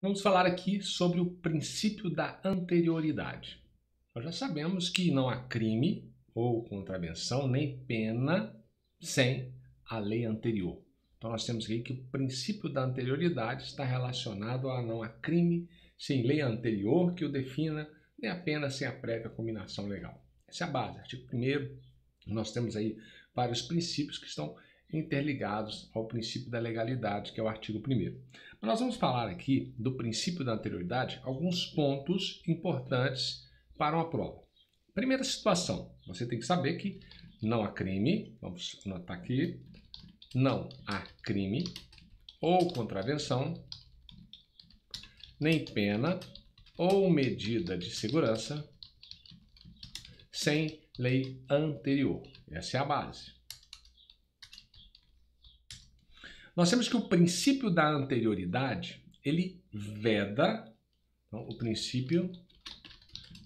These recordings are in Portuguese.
Vamos falar aqui sobre o princípio da anterioridade. Nós já sabemos que não há crime ou contravenção nem pena sem a lei anterior. Então nós temos aqui que o princípio da anterioridade está relacionado a não há crime sem lei anterior que o defina, nem a pena sem a prévia combinação legal. Essa é a base. Artigo 1º, nós temos aí vários princípios que estão interligados ao princípio da legalidade, que é o artigo 1º. Mas nós vamos falar aqui do princípio da anterioridade, alguns pontos importantes para uma prova. Primeira situação, você tem que saber que não há crime, vamos anotar aqui, não há crime ou contravenção, nem pena ou medida de segurança sem lei anterior. Essa é a base. Nós temos que o princípio da anterioridade, ele veda, então, o princípio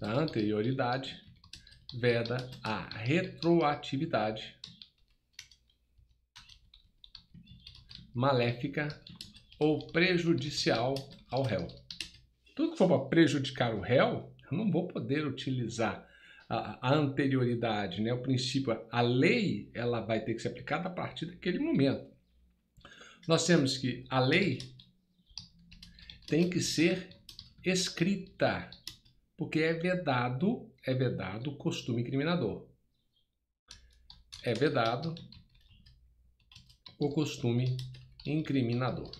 da anterioridade veda a retroatividade maléfica ou prejudicial ao réu. Tudo que for para prejudicar o réu, eu não vou poder utilizar a anterioridade, né? O princípio, a lei, ela vai ter que ser aplicada a partir daquele momento. Nós temos que a lei tem que ser escrita, porque é vedado o costume incriminador. É vedado o costume incriminador.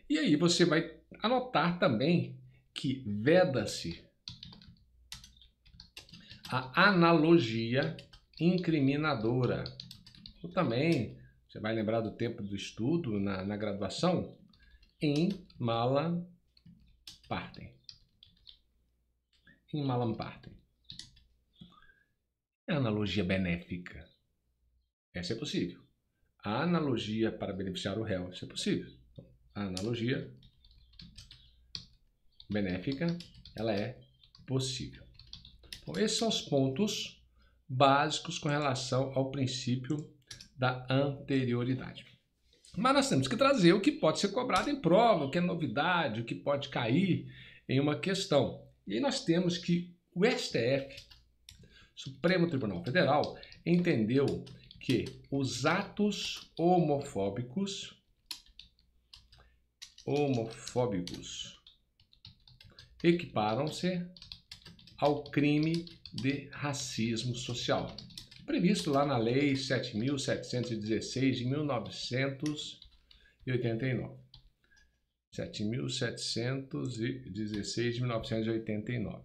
E aí você vai anotar também que veda-se a analogia incriminadora. Ou também, você vai lembrar do tempo do estudo na graduação, in malam partem. In malam partem. A analogia benéfica. Essa é possível. A analogia para beneficiar o réu, isso é possível. A analogia benéfica, ela é possível. Então, esses são os pontos básicos com relação ao princípio da anterioridade. Mas nós temos que trazer o que pode ser cobrado em prova, o que é novidade, o que pode cair em uma questão. E aí nós temos que o STF, Supremo Tribunal Federal, entendeu que os atos homofóbicos equiparam-se ao crime de racismo social, previsto lá na Lei 7.716 de 1989. 7.716 de 1989.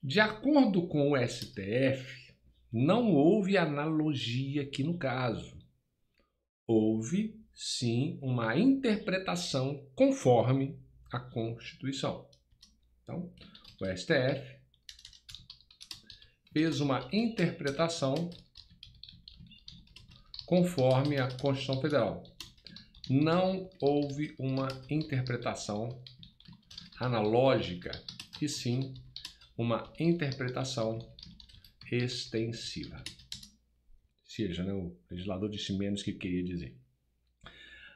De acordo com o STF, não houve analogia aqui no caso. Houve, sim, uma interpretação conforme a Constituição. Então, o STF fez uma interpretação conforme a Constituição Federal. Não houve uma interpretação analógica, e sim uma interpretação extensiva. Ou seja, né, o legislador disse menos que queria dizer.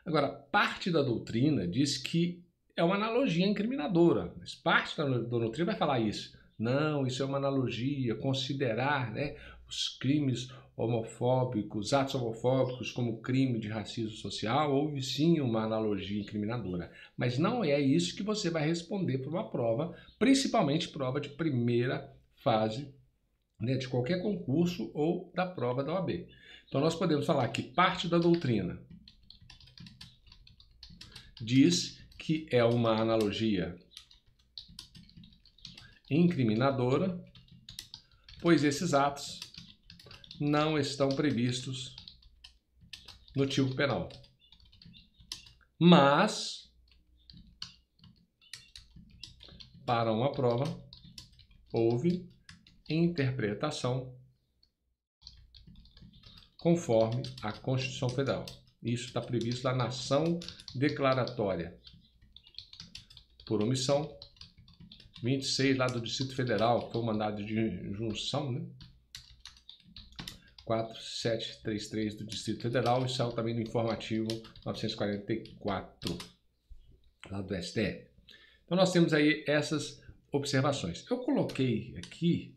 Agora, parte da doutrina diz que é uma analogia incriminadora, mas parte da doutrina vai falar isso. Não, isso é uma analogia, considerar, né, os crimes homofóbicos, atos homofóbicos como crime de racismo social, houve sim uma analogia incriminadora. Mas não é isso que você vai responder para uma prova, principalmente prova de primeira fase, né, de qualquer concurso ou da prova da OAB. Então nós podemos falar que parte da doutrina diz que é uma analogia incriminadora, pois esses atos não estão previstos no tipo penal. Mas, para uma prova, houve interpretação conforme a Constituição Federal. Isso está previsto lá na ação declaratória por omissão 26 lá do Distrito Federal, que foi o mandado de junção, né? 4733 do Distrito Federal, e saiu também no informativo 944. lá do STF. Então nós temos aí essas observações. Eu coloquei aqui,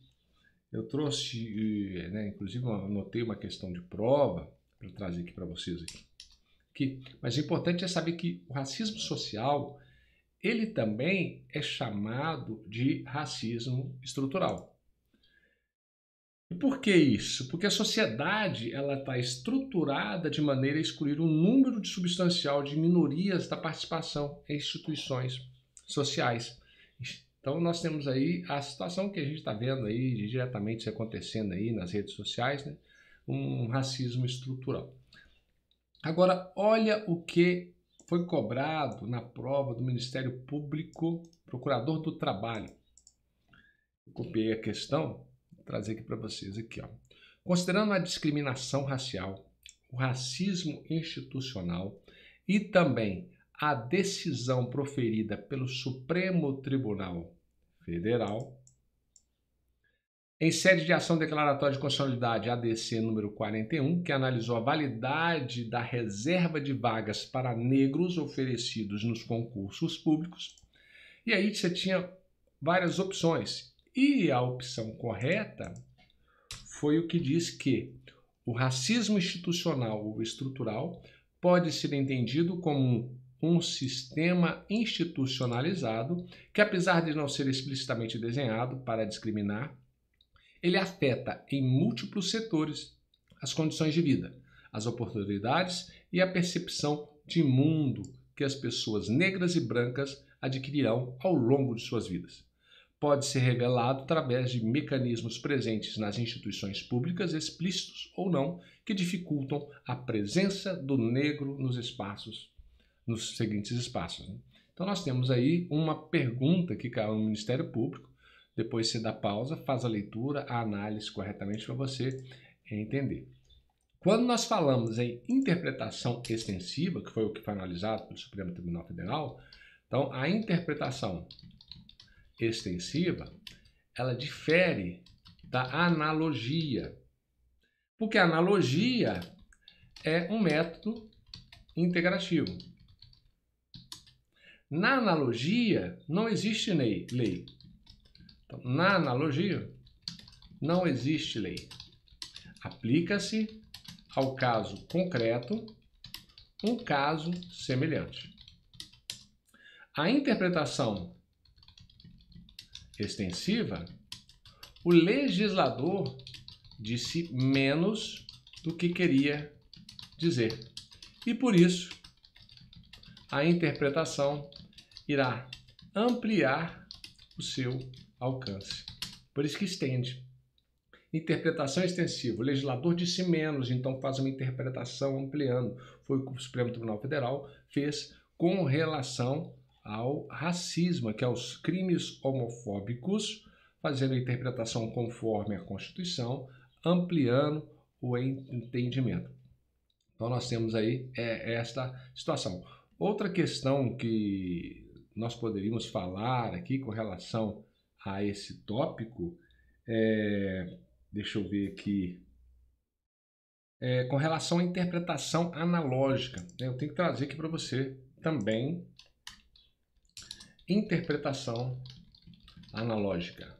eu trouxe, né, inclusive eu anotei uma questão de prova para trazer aqui para vocês aqui. Mas o importante é saber que o racismo social, ele também é chamado de racismo estrutural. E por que isso? Porque a sociedade ela está estruturada de maneira a excluir um número substancial de minorias da participação em instituições sociais. Então nós temos aí a situação que a gente está vendo aí diretamente acontecendo aí nas redes sociais, né? Um racismo estrutural. Agora, olha o que foi cobrado na prova do Ministério Público, Procurador do Trabalho. Eu copiei a questão, vou trazer aqui para vocês aqui, ó. Considerando a discriminação racial, o racismo institucional e também a decisão proferida pelo Supremo Tribunal Federal, em sede de ação declaratória de constitucionalidade ADC número 41, que analisou a validade da reserva de vagas para negros oferecidos nos concursos públicos. E aí você tinha várias opções. E a opção correta foi o que diz que o racismo institucional ou estrutural pode ser entendido como um sistema institucionalizado que, apesar de não ser explicitamente desenhado para discriminar, ele afeta em múltiplos setores as condições de vida, as oportunidades e a percepção de mundo que as pessoas negras e brancas adquirirão ao longo de suas vidas. Pode ser revelado através de mecanismos presentes nas instituições públicas, explícitos ou não, que dificultam a presença do negro nos seguintes espaços. Então nós temos aí uma pergunta que caiu no Ministério Público. Depois você dá pausa, faz a leitura, a análise corretamente para você entender. Quando nós falamos em interpretação extensiva, que foi o que foi analisado pelo Supremo Tribunal Federal, então a interpretação extensiva, ela difere da analogia, porque a analogia é um método integrativo. Na analogia não existe lei. Então, na analogia, não existe lei. Aplica-se ao caso concreto um caso semelhante. A interpretação extensiva, o legislador disse menos do que queria dizer. E por isso, a interpretação irá ampliar o seu alcance. Por isso que estende. Interpretação extensiva. O legislador disse menos, então faz uma interpretação ampliando. Foi o que o Supremo Tribunal Federal fez com relação ao racismo, que é os crimes homofóbicos, fazendo a interpretação conforme a Constituição, ampliando o entendimento. Então nós temos aí esta situação. Outra questão que nós poderíamos falar aqui com relação a esse tópico, deixa eu ver aqui, com relação à interpretação analógica. Eu tenho que trazer aqui para você também interpretação analógica.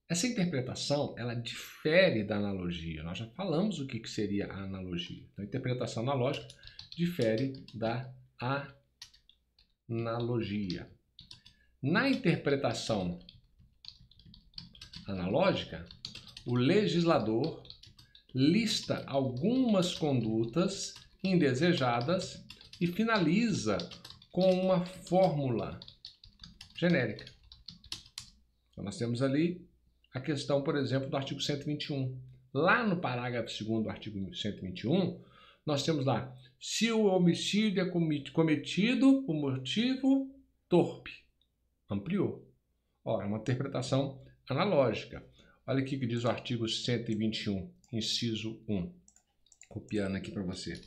Essa interpretação, ela difere da analogia. Nós já falamos o que seria a analogia. Então, a interpretação analógica difere da analogia. Na interpretação analógica, o legislador lista algumas condutas indesejadas e finaliza com uma fórmula genérica. Então, nós temos ali a questão, por exemplo, do artigo 121. Lá no parágrafo 2º do artigo 121, nós temos lá, se o homicídio é cometido por motivo torpe. Ampliou. Ora, uma interpretação analógica. Olha aqui que diz o artigo 121, inciso 1. Copiando aqui para você.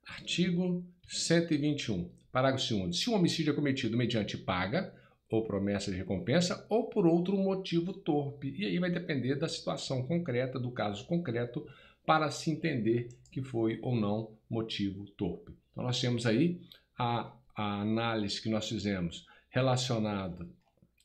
Artigo 121, parágrafo 2º. Se o homicídio é cometido mediante paga ou promessa de recompensa, ou por outro motivo torpe. E aí vai depender da situação concreta, do caso concreto, para se entender que foi ou não motivo torpe. Então nós temos aí a análise que nós fizemos relacionada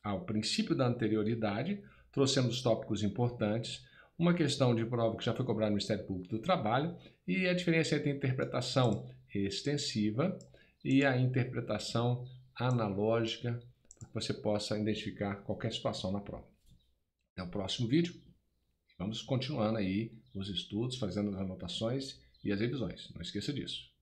ao princípio da anterioridade, trouxemos tópicos importantes, uma questão de prova que já foi cobrada no Ministério Público do Trabalho e a diferença entre a interpretação extensiva e a interpretação analógica, para que você possa identificar qualquer situação na prova. Até o próximo vídeo. Vamos continuando aí os estudos, fazendo as anotações e as revisões. Não esqueça disso.